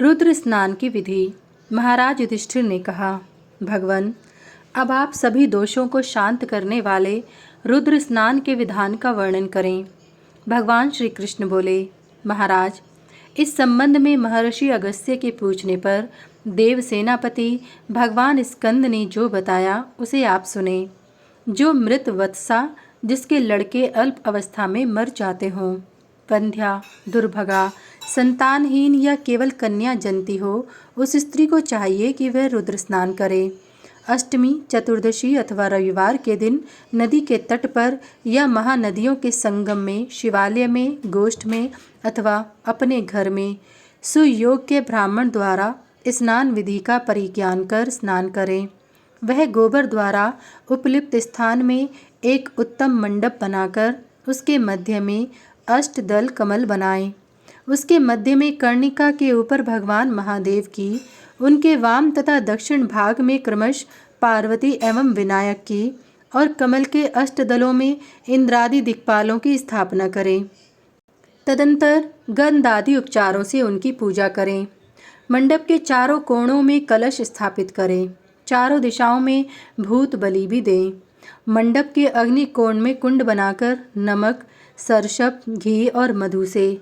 रुद्र स्नान की विधि। महाराज युधिष्ठिर ने कहा, भगवान, अब आप सभी दोषों को शांत करने वाले रुद्र स्नान के विधान का वर्णन करें। भगवान श्री कृष्ण बोले, महाराज, इस संबंध में महर्षि अगस्त्य के पूछने पर देव सेनापति भगवान स्कंद ने जो बताया उसे आप सुने। जो मृत वत्सा, जिसके लड़के अल्प अवस्था में मर जाते हों, वंध्या, दुर्भगा, संतानहीन या केवल कन्या जनती हो, उस स्त्री को चाहिए कि वह रुद्र स्नान करे। अष्टमी, चतुर्दशी अथवा रविवार के दिन नदी के तट पर या महानदियों के संगम में, शिवालय में, गोष्ठ में अथवा अपने घर में सुयोग्य ब्राह्मण द्वारा स्नान विधि का परिज्ञान कर स्नान करें। वह गोबर द्वारा उपलिप्त स्थान में एक उत्तम मंडप बनाकर उसके मध्य में अष्टदल कमल बनाएं। उसके मध्य में कर्णिका के ऊपर भगवान महादेव की, उनके वाम तथा दक्षिण भाग में क्रमश पार्वती एवं विनायक की और कमल के अष्टदलों में इंद्रादि दिक्पालों की स्थापना करें। तदंतर गंध आदि उपचारों से उनकी पूजा करें। मंडप के चारों कोणों में कलश स्थापित करें। चारों दिशाओं में भूत बलि भी दें। मंडप के अग्नि कोण में कुंड बनाकर नमक, सरसप, घी और मधु से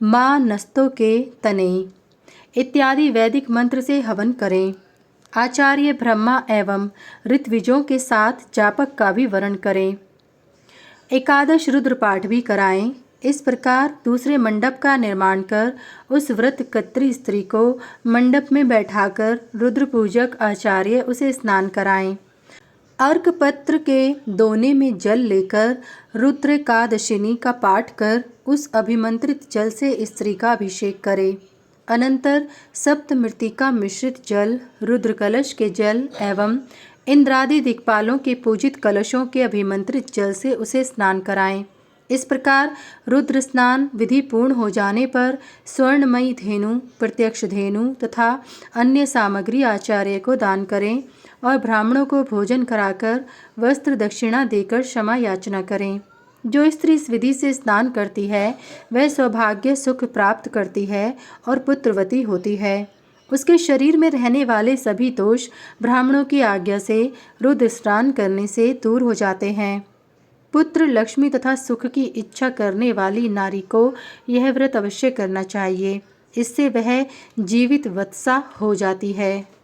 माँ नस्तों के तने इत्यादि वैदिक मंत्र से हवन करें। आचार्य ब्रह्मा एवं ऋत्विजों के साथ जापक का भी वरण करें। एकादश रुद्र पाठ भी कराएं। इस प्रकार दूसरे मंडप का निर्माण कर उस व्रतकर्त्री स्त्री को मंडप में बैठाकर रुद्र पूजक आचार्य उसे स्नान कराएं। अर्कपत्र के दोने में जल लेकर रुद्रकादशिनी का पाठ कर उस अभिमंत्रित जल से स्त्री का अभिषेक करे। अनंतर सप्त मृतिका मिश्रित जल, रुद्र कलश के जल एवं इंद्रादि दिक्पालों के पूजित कलशों के अभिमंत्रित जल से उसे स्नान कराएं। इस प्रकार रुद्र स्नान विधि पूर्ण हो जाने पर स्वर्णमयी धेनु, प्रत्यक्ष धेनु तथा अन्य सामग्री आचार्य को दान करें और ब्राह्मणों को भोजन कराकर वस्त्र दक्षिणा देकर क्षमा याचना करें। जो स्त्री इस विधि से स्नान करती है वह सौभाग्य सुख प्राप्त करती है और पुत्रवती होती है। उसके शरीर में रहने वाले सभी दोष ब्राह्मणों की आज्ञा से रुद्र स्नान करने से दूर हो जाते हैं। पुत्र, लक्ष्मी तथा सुख की इच्छा करने वाली नारी को यह व्रत अवश्य करना चाहिए। इससे वह जीवित वत्सा हो जाती है।